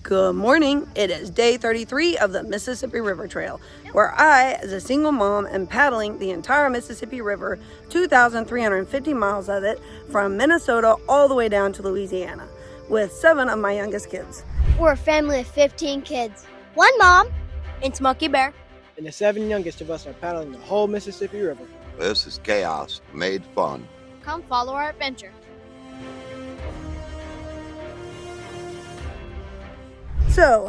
Good morning. It is day 33 of the Mississippi River Trail, where I, as a single mom, am paddling the entire Mississippi River, 2,350 miles of it, from Minnesota all the way down to Louisiana, with 7 of my youngest kids. We're a family of 15 kids. One mom, and Smokey Bear. And the 7 youngest of us are paddling the whole Mississippi River. This is chaos made fun. Come follow our adventure. So,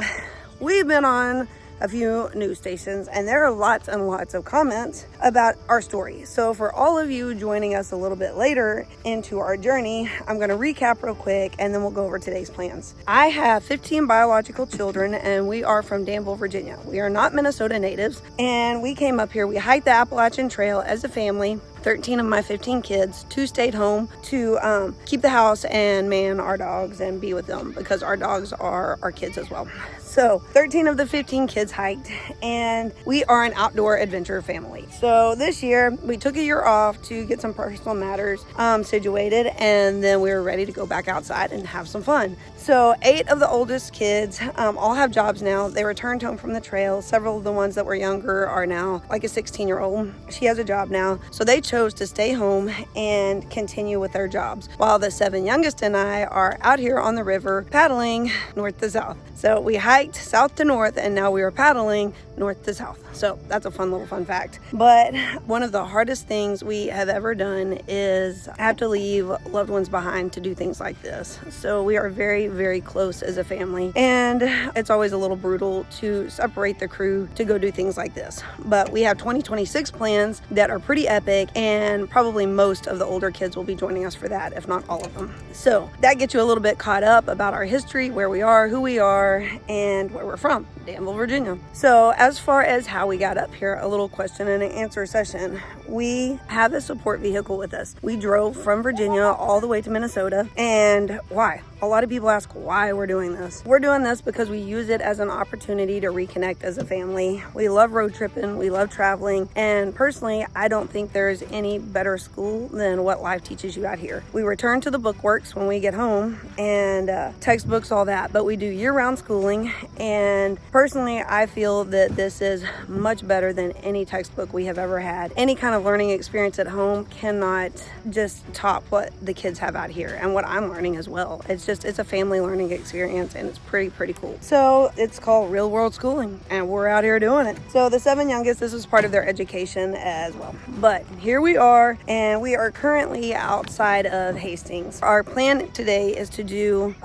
we've been on a few news stations, and there are lots and lots of comments about our story. So for all of you joining us a little bit later into our journey, I'm going to recap real quick and then we'll go over today's plans. I have 15 biological children and we are from Danville, Virginia. We are not Minnesota natives, and we came up here. We hiked the Appalachian Trail as a family. 13 of my 15 kids, 2 stayed home to keep the house and man our dogs and be with them, because our dogs are our kids as well. So 13 of the 15 kids hiked, and we are an outdoor adventure family. So this year we took a year off to get some personal matters situated, and then we were ready to go back outside and have some fun. So 8 of the oldest kids all have jobs now. They returned home from the trail. Several of the ones that were younger are now, like a 16-year-old. She has a job now. So they chose to stay home and continue with their jobs, while the 7 youngest and I are out here on the river paddling north to south. So we hiked south to north, and now we are paddling north to south. So that's a fun little fun fact. But one of the hardest things we have ever done is have to leave loved ones behind to do things like this. So we are very, very close as a family, and it's always a little brutal to separate the crew to go do things like this. But we have 2026 plans that are pretty epic, and probably most of the older kids will be joining us for that, if not all of them. So that gets you a little bit caught up about our history, where we are, who we are, and where we're from, Danville, Virginia. So as far as how we got up here, a little question and answer session. We have a support vehicle with us. We drove from Virginia all the way to Minnesota. And why? A lot of people ask why we're doing this. We're doing this because we use it as an opportunity to reconnect as a family. We love road tripping, we love traveling, and personally, I don't think there's any better school than what life teaches you out here. We return to the bookworks when we get home, and textbooks, all that, but we do year-round schooling, and personally, I feel that this is much better than any textbook we have ever had. Any kind of learning experience at home cannot just top what the kids have out here, and what I'm learning as well. It's a family learning experience, and it's pretty cool. So it's called real world schooling, and we're out here doing it. So the 7 youngest, this is part of their education as well. But here we are, and we are currently outside of Hastings. Our plan today is to do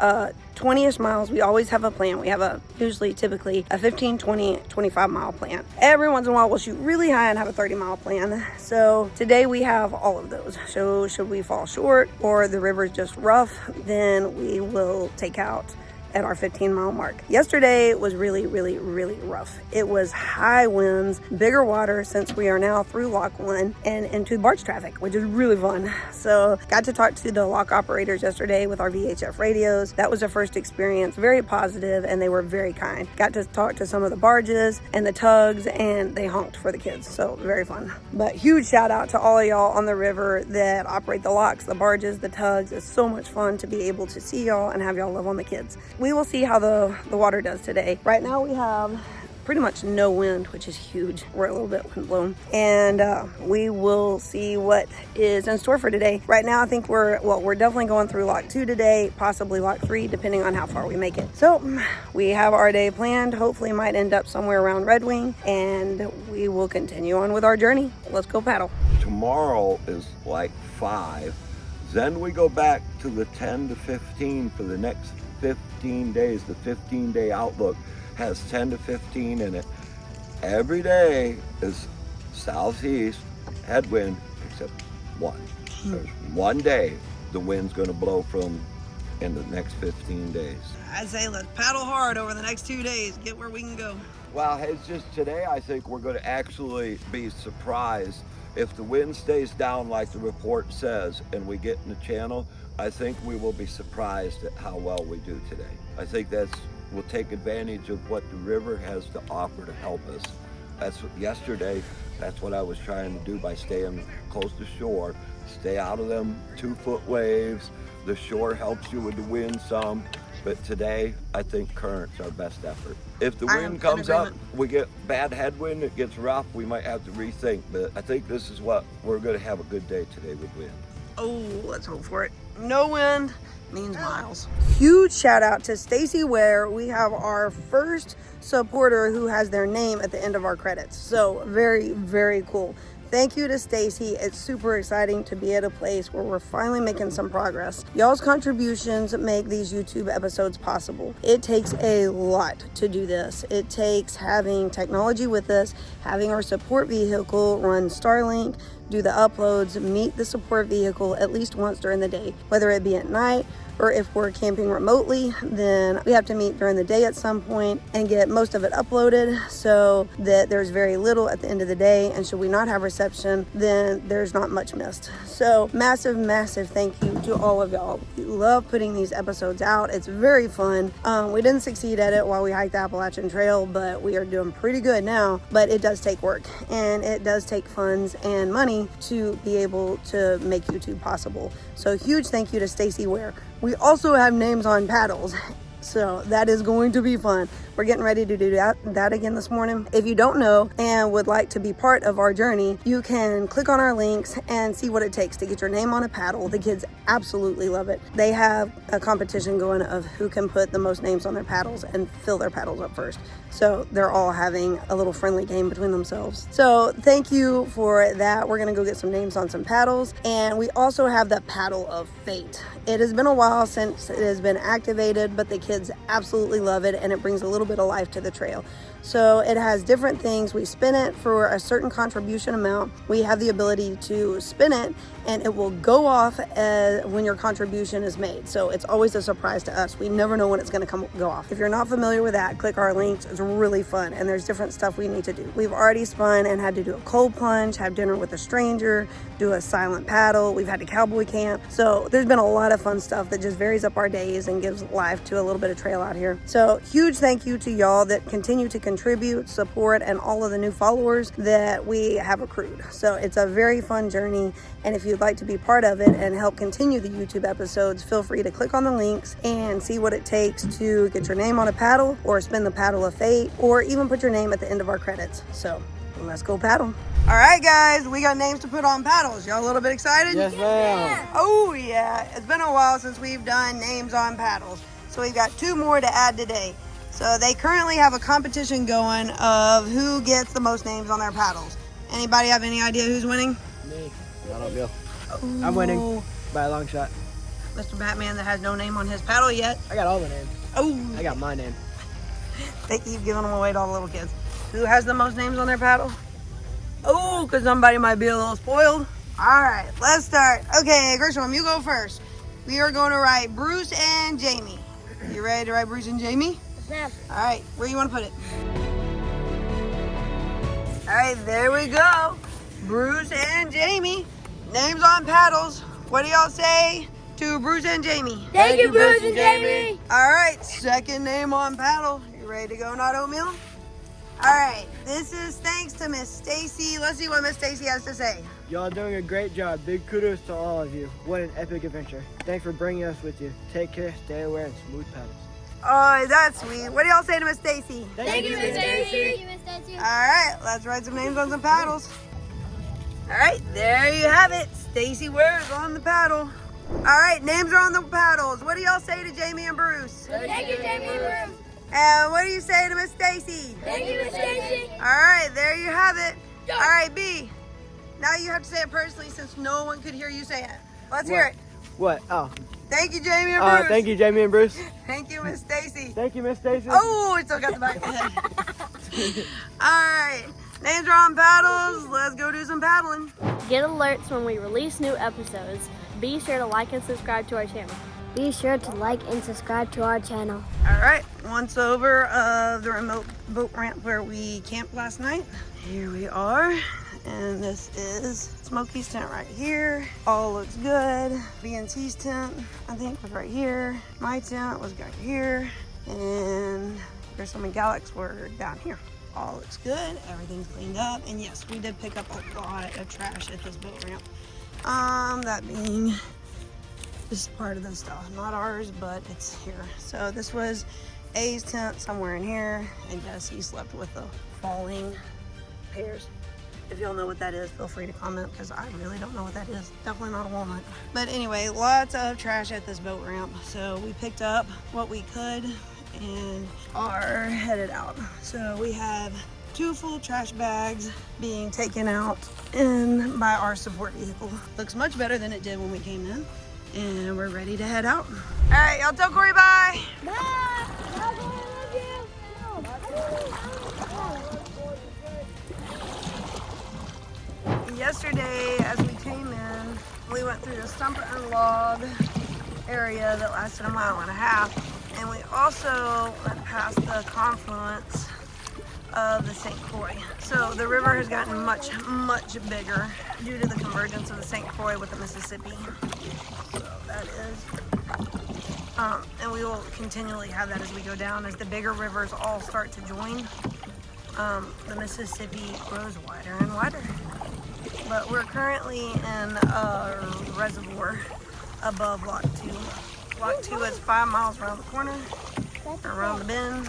20-ish miles. We always have a plan. We have typically a 15, 20, 25 mile plan. Every once in a while we'll shoot really high and have a 30 mile plan. So today we have all of those. So should we fall short or the river's just rough, then we will take out at our 15-mile mark. Yesterday was really rough. It was high winds, bigger water, since we are now through Lock 1 and into barge traffic, which is really fun. So got to talk to the lock operators yesterday with our VHF radios. That was a first experience, very positive, and they were very kind. Got to talk to some of the barges and the tugs, and they honked for the kids, so very fun. But huge shout out to all of y'all on the river that operate the locks, the barges, the tugs. It's so much fun to be able to see y'all and have y'all love on the kids. We will see how the water does today. Right now we have pretty much no wind, which is huge. We're a little bit wind blown, and we will see what is in store for today. Right now I think we're definitely going through Lock 2 today, possibly Lock 3, depending on how far we make it. So we have our day planned. Hopefully might end up somewhere around Red Wing, and we will continue on with our journey. Let's go paddle. Tomorrow is like 5. Then we go back to the 10 to 15 for the next 15 days. The 15-day outlook has 10 to 15 in it. Every day is southeast headwind except one. There's one day the wind's going to blow from in the next 15 days. I say let's paddle hard over the next 2 days, get where we can go. Well, it's just today I think we're going to actually be surprised. If the wind stays down like the report says and we get in the channel, I think we will be surprised at how well we do today. I think we'll take advantage of what the river has to offer to help us. Yesterday, that's what I was trying to do by staying close to shore. Stay out of them 2-foot waves. The shore helps you with the wind some. But today, I think current's our best effort. If the I am wind in comes up, agreement. we get bad headwind, it gets rough, we might have to rethink. But I think this is what we're going to have a good day today with wind. Oh, let's hope for it. No wind means miles. Huge shout out to Stacey Ware. We have our first supporter who has their name at the end of our credits. So very, very cool. Thank you to Stacey. It's super exciting to be at a place where we're finally making some progress. Y'all's contributions make these YouTube episodes possible. It takes a lot to do this. It takes having technology with us, having our support vehicle run Starlink, do the uploads, meet the support vehicle at least once during the day, whether it be at night or if we're camping remotely, then we have to meet during the day at some point and get most of it uploaded so that there's very little at the end of the day. And should we not have reception, then there's not much missed. So massive, massive thank you to all of y'all. We love putting these episodes out. It's very fun. We didn't succeed at it while we hiked the Appalachian Trail, but we are doing pretty good now. But it does take work and it does take funds and money to be able to make YouTube possible. So huge thank you to Stacey Ware. We also have names on paddles, so that is going to be fun. We're getting ready to do that again this morning. If you don't know and would like to be part of our journey, you can click on our links and see what it takes to get your name on a paddle. The kids absolutely love it. They have a competition going of who can put the most names on their paddles and fill their paddles up first. So they're all having a little friendly game between themselves. So thank you for that. We're gonna go get some names on some paddles. And we also have the Paddle of Fate. It has been a while since it has been activated, but the kids absolutely love it and it brings a little bit of life to the trail. So it has different things. We spin it for a certain contribution amount. We have the ability to spin it and it will go off when your contribution is made. So it's always a surprise to us. We never know when it's going to go off. If you're not familiar with that, click our links. It's really fun and there's different stuff we need to do. We've already spun and had to do a cold plunge, have dinner with a stranger, do a silent paddle. We've had to cowboy camp. So there's been a lot of fun stuff that just varies up our days and gives life to a little bit of trail out here. So huge thank you to y'all that continue to contribute, support, and all of the new followers that we have accrued. So it's a very fun journey. And if you'd like to be part of it and help continue the YouTube episodes, feel free to click on the links and see what it takes to get your name on a paddle or spin the Paddle of Fate or even put your name at the end of our credits. So let's go paddle. All right, guys, we got names to put on paddles. Y'all a little bit excited? Yes, ma'am. Oh, yeah. It's been a while since we've done names on paddles. So we've got 2 more to add today. So they currently have a competition going of who gets the most names on their paddles. Anybody have any idea who's winning? Me. I don't know. I'm winning by a long shot. Mr. Batman that has no name on his paddle yet. I got all the names. Oh, I got my name. they keep giving them away to all the little kids. Who has the most names on their paddle? Oh, because somebody might be a little spoiled. All right, let's start. Okay, Grisham, you go first. We are going to write Bruce and Jayme. You ready to write Bruce and Jayme? Yes. All right, where you want to put it? All right, there we go. Bruce and Jayme. Names on paddles. What do y'all say to Bruce and Jayme? Thank you, Bruce and Jayme. All right, second name on paddle. You ready to go, Not Oatmeal? All right, this is thanks to Miss Stacey. Let's see what Miss Stacey has to say. Y'all doing a great job. Big kudos to all of you. What an epic adventure. Thanks for bringing us with you. Take care, stay aware, and smooth paddles. Oh, that's sweet. What do y'all say to Miss Stacey? Thank you, Miss Stacey. All right, let's write some names on some paddles. All right, there you have it. Stacey Ware's on the paddle. All right, names are on the paddles. What do y'all say to Jayme and Bruce? Thank you, Jayme and Bruce. And what do you say to Miss Stacey? Thank you, Miss Stacey. All right, there you have it. All right, B. Now you have to say it personally since no one could hear you say it. Let's hear it. What? Oh. Thank you, Jayme and Bruce. Thank you, Jayme and Bruce. Thank you, Miss Stacey. Thank you, Miss Stacey. Oh, it still got the back of the head. All right, names are on paddles. Let's go do some paddling. Get alerts when we release new episodes. Be sure to like and subscribe to our channel. Be sure to like and subscribe to our channel. All right, once over of the remote boat ramp where we camped last night. Here we are, and this is Smokey's tent right here. All looks good. BNC's tent, I think, was right here. My tent was right here, and Grissom and Galax were down here. All looks good, everything's cleaned up, and yes, we did pick up a lot of trash at this boat ramp. That being This is part of the stuff, not ours, but it's here. So this was A's tent somewhere in here, and yes, he slept with the falling pears. If y'all know what that is, feel free to comment, because I really don't know what that is. Definitely not a walnut. But anyway, lots of trash at this boat ramp. So we picked up what we could and are headed out. So we have 2 full trash bags being taken out in by our support vehicle. Looks much better than it did when we came in. And we're ready to head out. All right, y'all tell Corey bye. Bye. Bye, I love you. Yesterday, as we came in, we went through the stump and log area that lasted 1.5 miles. And we also went past the confluence of the St. Croix. So the river has gotten much, much bigger due to the convergence of the St. Croix with the Mississippi. So that is, and we will continually have that as we go down, as the bigger rivers all start to join. The Mississippi grows wider and wider. But we're currently in a reservoir above Lock 2. Lock 2 is 5 miles around the corner, around the bend,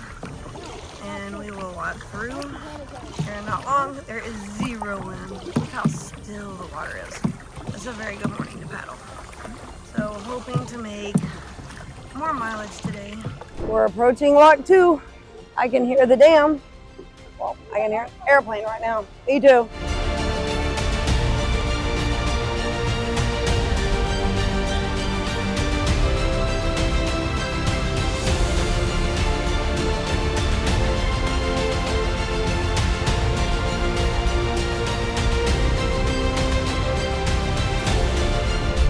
and we will walk through here not long. There is 0 wind. Look how still the water is. It's a very good morning to paddle. So hoping to make more mileage today. We're approaching Lock 2. I can hear the dam. Well, I can hear an airplane right now. Me too.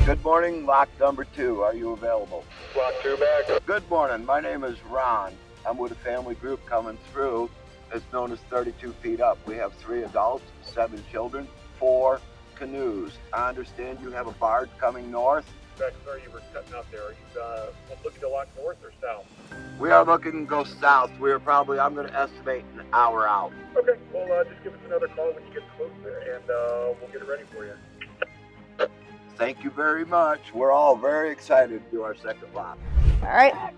Good morning, lock number 2. Are you available? Lock 2 back. Good morning. My name is Ron. I'm with a family group coming through. It's known as 32 feet up. We have 3 adults, 7 children, 4 canoes. I understand you have a barge coming north. Back where you were cutting out there. Are you looking to lock north or south? We are looking to go south. We are probably, I'm going to estimate, an hour out. Okay, well, just give us another call when you get close there, and we'll get it ready for you. Thank you very much. We're all very excited to do our second lock. All right,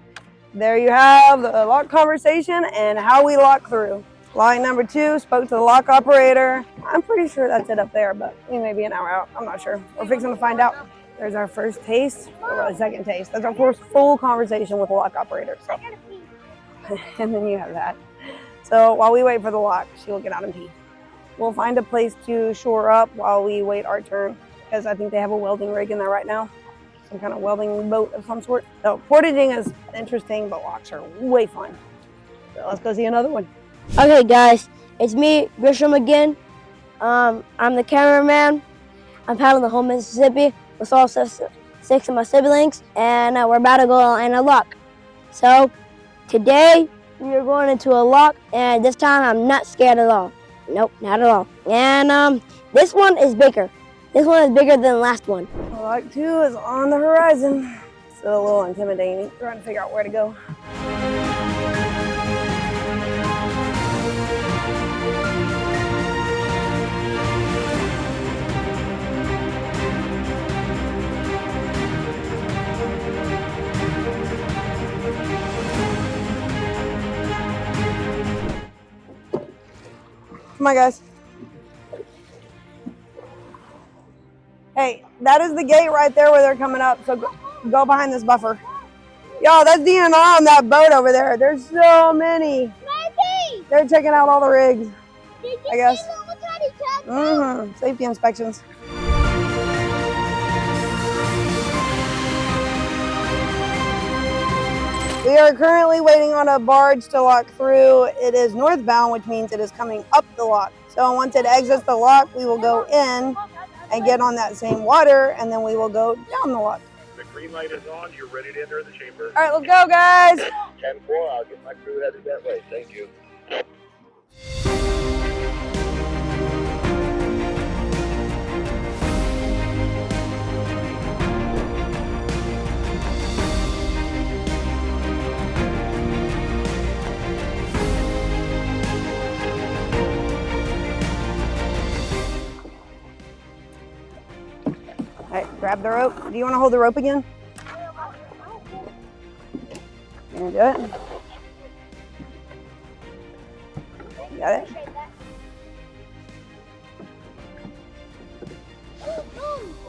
there you have the lock conversation and how we lock through. Lock number 2, spoke to the lock operator. I'm pretty sure that's it up there, but we may be an hour out. I'm not sure. We're fixing to find out. There's our first taste, or really second taste. That's our first full conversation with the lock operator. So. And then you have that. So while we wait for the lock, she will get out and pee. We'll find a place to shore up while we wait our turn, because I think they have a welding rig in there right now. Some kind of welding boat of some sort. So portaging is interesting, but locks are way fun. So let's go see another one. Okay, guys, it's me, Grisham again. I'm the cameraman. I'm paddling the whole Mississippi with all 6 of my siblings, and we're about to go in a lock. So today we are going into a lock, and this time I'm not scared at all. Nope, not at all. And this one is bigger. This one is bigger than the last one. Lock 2 is on the horizon. Still a little intimidating, trying to figure out where to go. Come on, guys. Hey, that is the gate right there where they're coming up, so go behind this buffer. Yo, that's DNR on that boat over there. There's so many. Maybe. They're checking out all the rigs, Did you I guess. see the tiny tug? Safety inspections. We are currently waiting on a barge to lock through. It is northbound, which means it is coming up the lock. So once it exits the lock, we will go in and get on that same water, and then we will go down the lock. The green light is on. You're ready to enter the chamber. All right, let's go, guys. 10-4, I'll get my crew headed that way. Thank you. All right, grab the rope. Do you want to hold the rope again? You do it? You got it?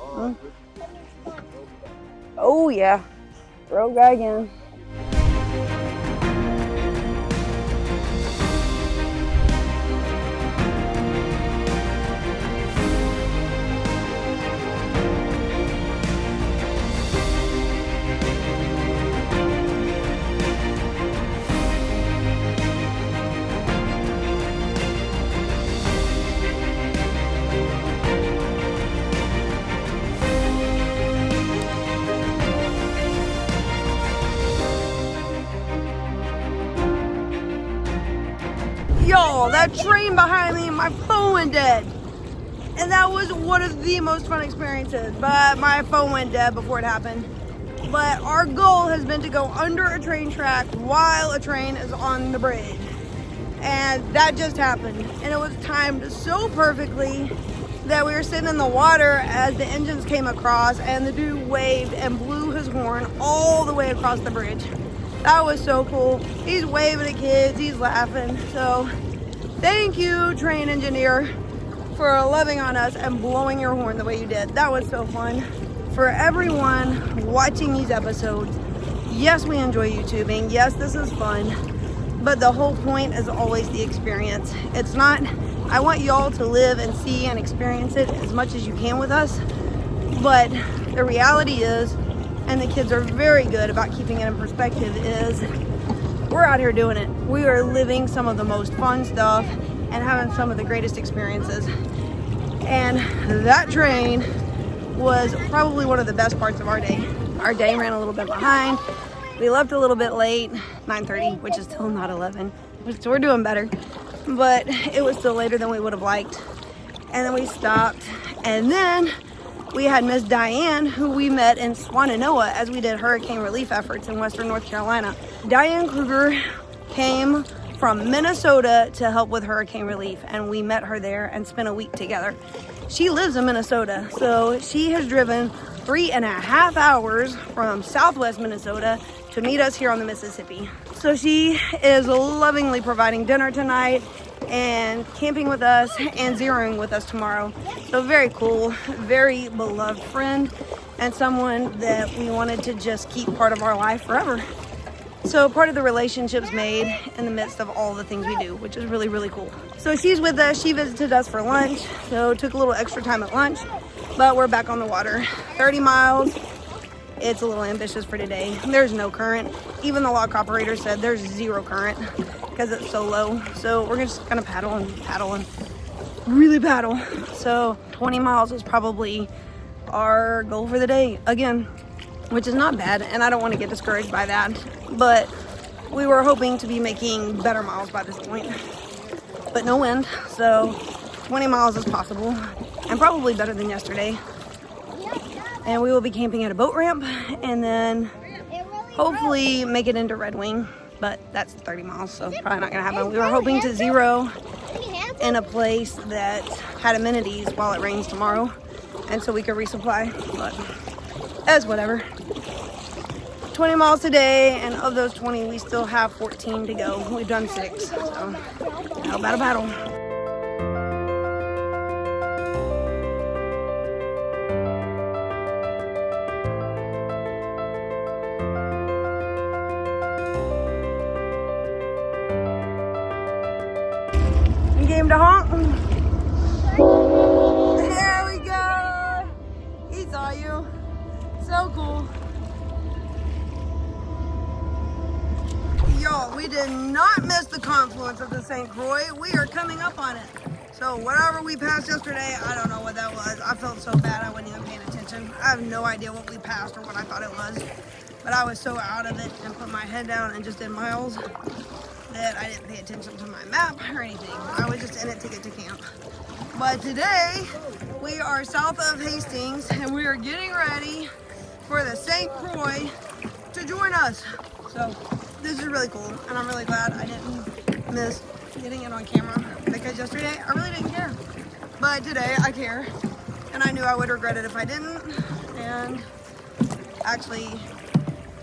Hmm? Oh yeah. Throw guy again. Y'all, that train behind me, my phone went dead. And that was one of the most fun experiences, but my phone went dead before it happened. But our goal has been to go under a train track while a train is on the bridge. And that just happened. And it was timed so perfectly that we were sitting in the water as the engines came across and the dude waved and blew his horn all the way across the bridge. That was so cool. He's waving at kids, he's laughing. So thank you, train engineer, for loving on us and blowing your horn the way you did. That was so fun. For everyone watching these episodes, yes, we enjoy YouTubing. Yes, this is fun. But the whole point is always the experience. It's not, I want y'all to live and see and experience it as much as you can with us. But the reality is, and the kids are very good about keeping it in perspective, is we're out here doing it. We are living some of the most fun stuff and having some of the greatest experiences. And that train was probably one of the best parts of our day. Our day ran a little bit behind. We left a little bit late, 9:30, which is still not 11. So we're doing better. But it was still later than we would have liked. And then we stopped. And then we had Miss Diane, who we met in Swannanoa as we did hurricane relief efforts in Western North Carolina. Diane Kruger came from Minnesota to help with hurricane relief, and we met her there and spent a week together. She lives in Minnesota, so she has driven 3.5 hours from Southwest Minnesota to meet us here on the Mississippi. So she is lovingly providing dinner tonight and camping with us and zeroing with us tomorrow. So very cool, very beloved friend, and someone that we wanted to just keep part of our life forever. So part of the relationship's made in the midst of all the things we do, which is really, really cool. So she's with us. She visited us for lunch, so took a little extra time at lunch, but we're back on the water. 30 miles. It's a little ambitious for today. There's no current. Even the lock operator said there's zero current because it's so low. So we're just gonna paddle and really paddle. So 20 miles is probably our goal for the day again, which is not bad. And I don't want to get discouraged by that, but we were hoping to be making better miles by this point, but no wind. So 20 miles is possible and probably better than yesterday. And we will be camping at a boat ramp and then hopefully make it into Red Wing, but that's 30 miles, so probably not gonna happen. We were hoping to zero in a place that had amenities while it rains tomorrow, and so we could resupply, but that's whatever. 20 miles today, and of those 20, we still have 14 to go. We've done 6, so how about a battle? Game to honk. There we go. He saw you. So cool. Y'all, we did not miss the confluence of the St. Croix. We are coming up on it. So whatever we passed yesterday, I don't know what that was. I felt so bad I wasn't even paying attention. I have no idea what we passed or what I thought it was. But I was so out of it and put my head down and just did miles that I didn't pay attention to my map or anything. I was just in it to get to camp. But today, we are south of Hastings and we are getting ready for the St. Croix to join us. So this is really cool, and I'm really glad I didn't miss getting it on camera, because yesterday I really didn't care. But today I care, and I knew I would regret it if I didn't. And actually,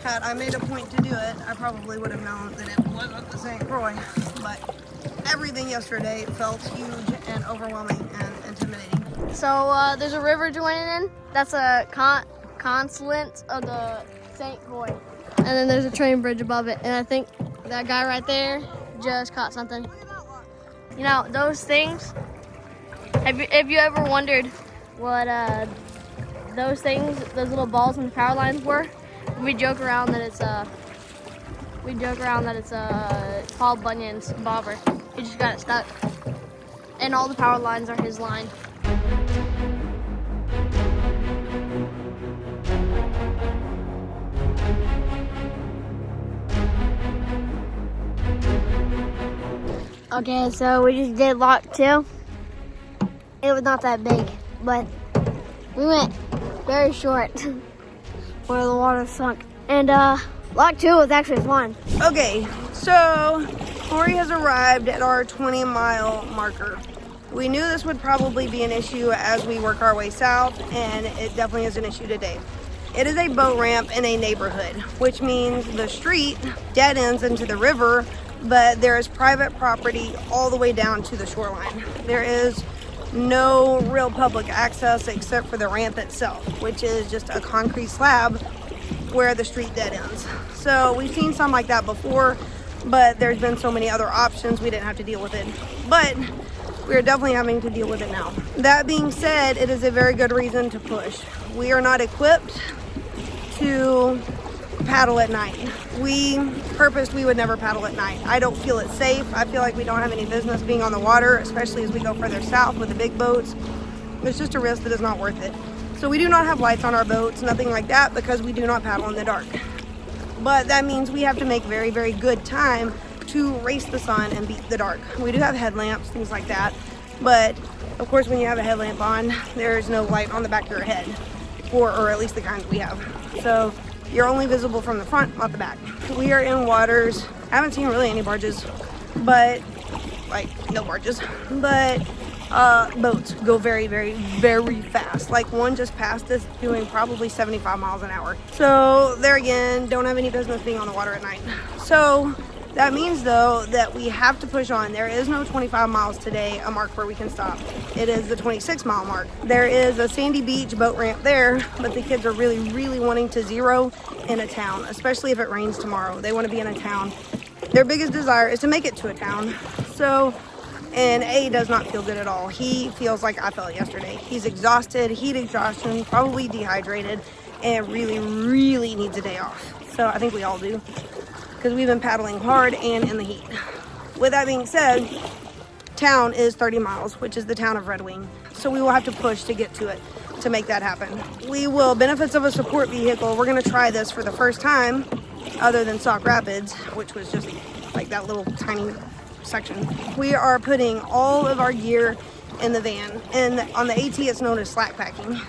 Had I made a point to do it, I probably would have known that it wasn't the St. Croix, but everything yesterday felt huge and overwhelming and intimidating. So there's a river joining in. That's a consulate of the St. Croix. And then there's a train bridge above it. And I think that guy right there just caught something. You know, those things, have you ever wondered what those things, those little balls in the power lines were? We joke around that it's Paul Bunyan's bobber. He just got it stuck. And all the power lines are his line. Okay, so we just did lock 2. It was not that big, but we went very short where the water sunk. And lock 2 was actually fun. Okay, so Corey has arrived at our 20-mile marker. We knew this would probably be an issue as we work our way south, and it definitely is an issue today. It is a boat ramp in a neighborhood, which means the street dead ends into the river, but there is private property all the way down to the shoreline. There is no real public access except for the ramp itself, which is just a concrete slab where the street dead ends. So we've seen some like that before, but there's been so many other options we didn't have to deal with it. But we are definitely having to deal with it now. That being said, it is a very good reason to push. We are not equipped to paddle at night. We purposed we would never paddle at night. I don't feel it safe. I feel like we don't have any business being on the water, especially as we go further south with the big boats. It's just a risk that is not worth it. So we do not have lights on our boats, nothing like that, because we do not paddle in the dark. But that means we have to make very, very good time to race the sun and beat the dark. We do have headlamps, things like that. But of course, when you have a headlamp on, there is no light on the back of your head, or at least the kinds we have. So you're only visible from the front, not the back. We are in waters. I haven't seen really any barges, but no barges, but boats go very, very, very fast. Like one just passed us doing probably 75 miles an hour. So there again, don't have any business being on the water at night. So that means though that we have to push on. There is no 25 miles today, a mark where we can stop. It is the 26-mile mark. There is a sandy beach boat ramp there, but the kids are really, really wanting to zero in a town, especially if it rains tomorrow. They want to be in a town. Their biggest desire is to make it to a town. So, and A does not feel good at all. He feels like I felt yesterday. He's exhausted, heat exhaustion, probably dehydrated, and really, really needs a day off. So I think we all do, because we've been paddling hard and in the heat. With that being said, town is 30 miles, which is the town of Red Wing. So we will have to push to get to it to make that happen. We will, benefits of a support vehicle, we're gonna try this for the first time, other than Sauk Rapids, which was just like that little tiny section. We are putting all of our gear in the van, and on the AT it's known as slack packing.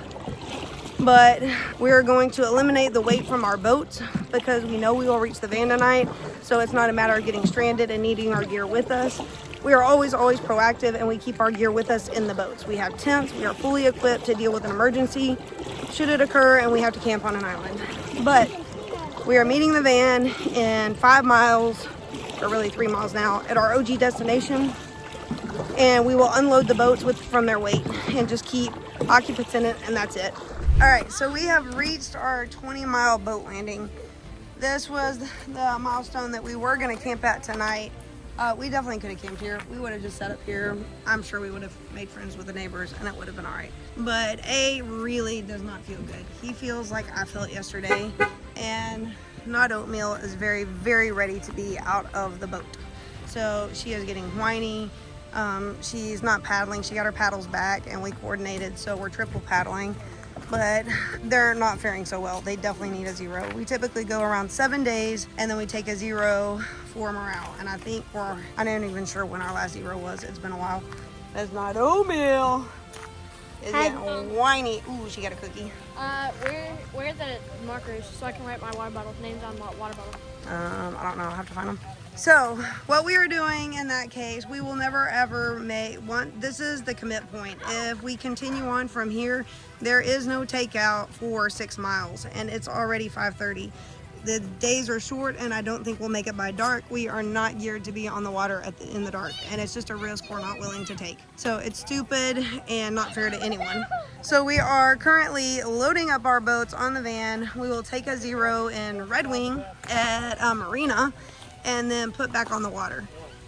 But we're going to eliminate the weight from our boats because we know we will reach the van tonight. So it's not a matter of getting stranded and needing our gear with us. We are always proactive, and we keep our gear with us in the boats. We have tents. We are fully equipped to deal with an emergency should it occur and we have to camp on an island. But we are meeting the van in 5 miles, or really 3 miles now, at our OG destination. And we will unload the boats from their weight and just keep occupants in it, and that's it. All right, so we have reached our 20-mile boat landing. This was the milestone that we were gonna camp at tonight. We definitely could have camped here. We would have just set up here. I'm sure we would have made friends with the neighbors and it would have been all right. But A really does not feel good. He feels like I felt yesterday, and Not Oatmeal is very, very ready to be out of the boat. So she is getting whiny. She's not paddling. She got her paddles back and we coordinated, so we're triple paddling. But they're not faring so well. They definitely need a 0. We typically go around 7 days and then we take a 0 for morale. And I think I'm not even sure when our last 0 was. It's been a while. That's Not Oatmeal. Is getting whiny. Ooh, she got a cookie. Where are the markers so I can write my water bottle names on my water bottle? I don't know. I'll have to find them. So what we are doing in that case, we will never ever this is the commit point. If we continue on from here, there is no takeout for 6 miles and it's already 5:30. the days are short and I don't think we'll make it by dark. We are not geared to be on the water in the dark, and it's just a risk we're not willing to take. So it's stupid and not fair to anyone. So we are currently loading up our boats on the van. We will take a 0 in Red Wing at a marina and then put back on the water.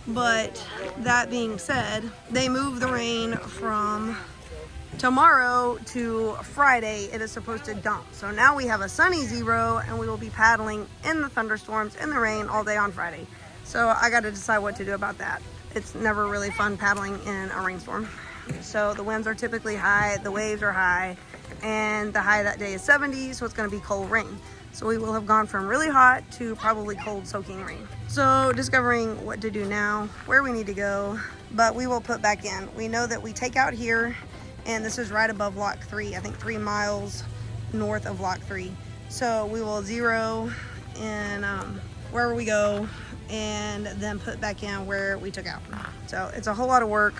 But that being said, they moved the rain from tomorrow to Friday. It is supposed to dump. So now we have a sunny 0 and we will be paddling in the thunderstorms, in the rain all day on Friday. So I got to decide what to do about that. It's never really fun paddling in a rainstorm. So the winds are typically high, the waves are high, and the high that day is 70, so it's going to be cold rain. So we will have gone from really hot to probably cold soaking rain. So discovering what to do now, where we need to go, but we will put back in. We know that we take out here, and this is right above Lock 3, I think 3 miles north of Lock 3. So we will 0 in wherever we go, and then put back in where we took out. So it's a whole lot of work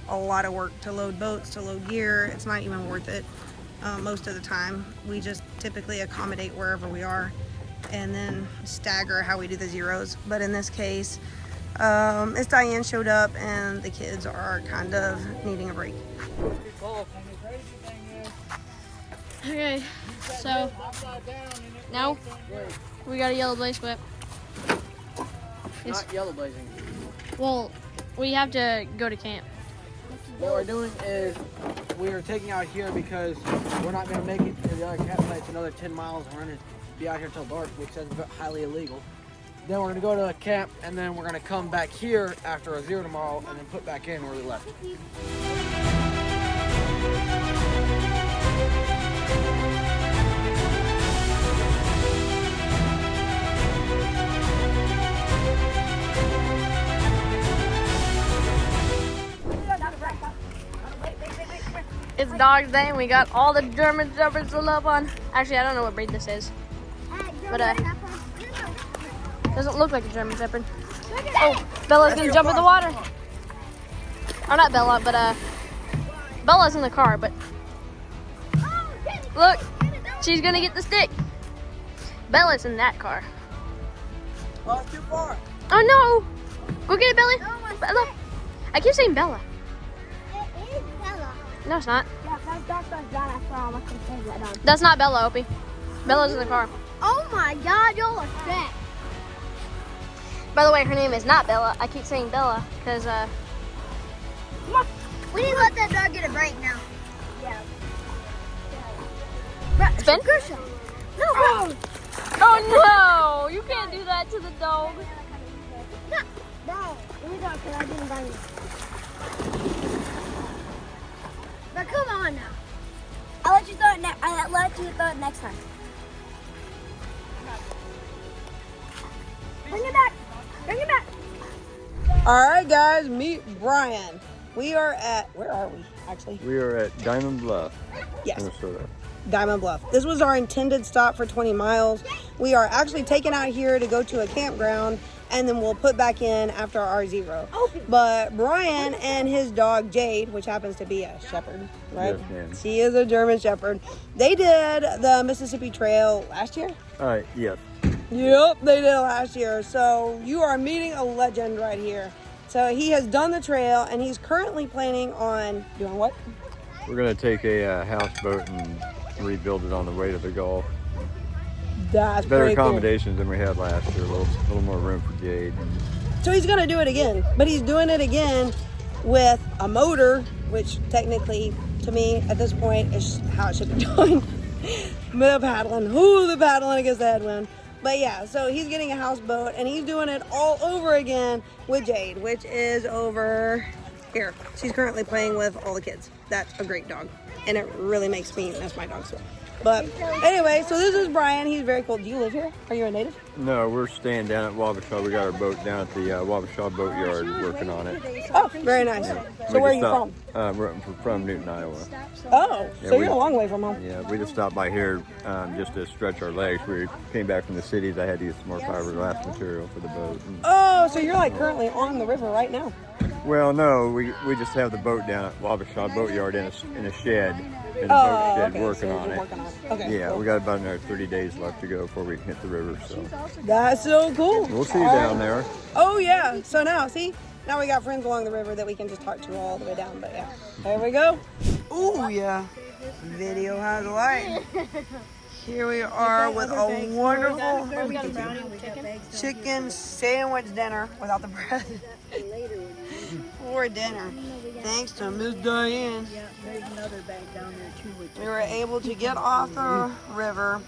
to load boats, to load gear. It's not even worth it most of the time. We just typically accommodate wherever we are and then stagger how we do the 0s. But in this case, Miss Diane showed up and the kids are kind of needing a break. Okay, so now we got a yellow blaze whip. Not yellow blazing. Well, we have to go to camp. What we're doing is we are taking out here because we're not going to make it to the other campsite. It's another 10 miles. We're going to be out here till dark, which is highly illegal. Then we're going to go to a camp, and then we're going to come back here after a 0 tomorrow and then put back in where we left. It's dog day and we got all the German Shepherds to love on. Actually, I don't know what breed this is. But doesn't look like a German Shepherd. Oh, Bella's gonna jump in the water. Or not Bella, but Bella's in the car, but look, she's gonna get the stick. Bella's in that car. Oh, it's too far. Oh no! Go get it, Belly. Bella. I keep saying Bella. It is Bella. No, it's not. Yeah, that's why I That's not Bella, Opie. Bella's in the car. Oh my God, y'all are fat. By the way, her name is not Bella. I keep saying Bella because Come on. We need to let that dog get a break now. Yeah. Spin? No. Oh no! You can't do that to the dog. No. Let me go because I didn't buy it. But come on now. I'll let you throw it I'll let you throw it next time. Bring it back. Bring it back. All right, guys, meet Brian. We are at, where are we actually? We are at Diamond Bluff, Yes, Minnesota. Diamond Bluff. This was our intended stop for 20 miles. We are actually taking out here to go to a campground, and then we'll put back in after our 0. But Brian and his dog Jade, which happens to be a shepherd, right? Yes, ma'am. She is a German shepherd. They did the Mississippi Trail last year. Yes. Yep, they did last year. So you are meeting a legend right here. So he has done the trail, and he's currently planning on doing what? We're going to take a houseboat and rebuild it on the way to the Gulf. That's Better pretty cool. accommodations than we had last year. A little more room for Jade. So he's going to do it again, but he's doing it again with a motor, which technically, to me, at this point, is how it should be done. The paddling. Ooh, the paddling against the headwind. But yeah, so he's getting a houseboat, and he's doing it all over again with Jade, which is over here. She's currently playing with all the kids. That's a great dog, and it really makes me miss my dog so. But anyway, so this is Brian. He's very cool. Do you live here? Are you a native? No, we're staying down at Wabasha. We got our boat down at the Wabasha boatyard working on it. Oh, very nice. So where are you from? We're from Newton, Iowa. Oh, Yeah, so you're a long way from home. Yeah, we just stopped by here just to stretch our legs. We came back from the cities. I had to get some more fiberglass material for the boat. Oh, so you're like currently on the river right now. Well, no, we just have the boat down at Wabasha Boatyard in a shed, in a boat shed, okay, working so on we're it. working on it. Okay, Yeah, cool. we got about another 30 days left to go before we hit the river, so That's so cool. we'll see you down there. Oh yeah. So now, see, now we got friends along the river that we can just talk to all the way down. But yeah, there we go. Ooh yeah. Video has a light. Here we are with a wonderful chicken sandwich dinner without the bread. For dinner. Thanks to Miss Diane. We were able to get off the river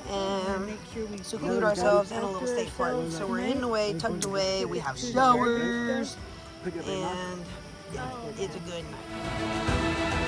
and seclude ourselves in a little state park. So we're hidden away, tucked away, we have showers, and yeah, it's a good night.